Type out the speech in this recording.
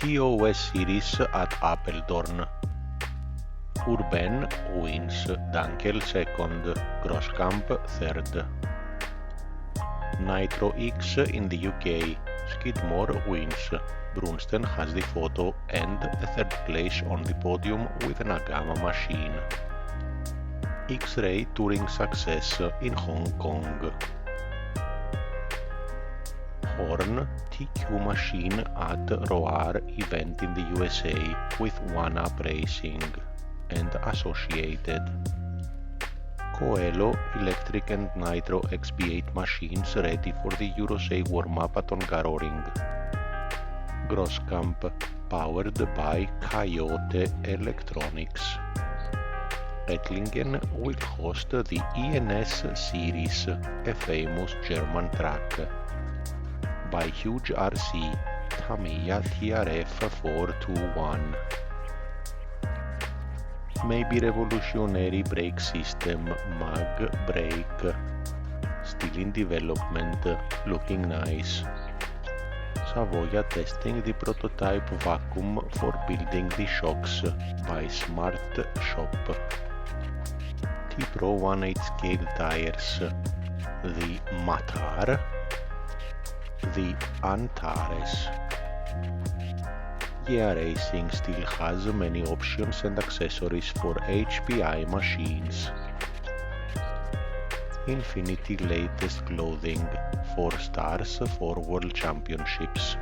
TOS series at Apeldoorn. Urbain wins, Dankel second, Groskamp third. Nitro X in the UK, Skidmore wins, Brunsten has the photo and the third place on the podium with an Agama machine. X-Ray touring success in Hong Kong. Horn TQ machine at ROAR event in the USA with One Up Racing and associated. Coelho electric and nitro XB8 machines ready for the Eurosay warm-up at Hungaroring. Groskamp powered by Coyote Electronics. Ettlingen will host the ENS series, a famous German track, by huge RC Tamiya TRF421. Maybe revolutionary brake system, mag brake, still in development, looking nice. Savoia testing the prototype vacuum for building the shocks by Smart Shop. T-Pro 1/8 scale tires, the Matar, the Antares. Yeah Racing still has many options and accessories for HPI machines. Infinity latest clothing, 4 stars for World Championships.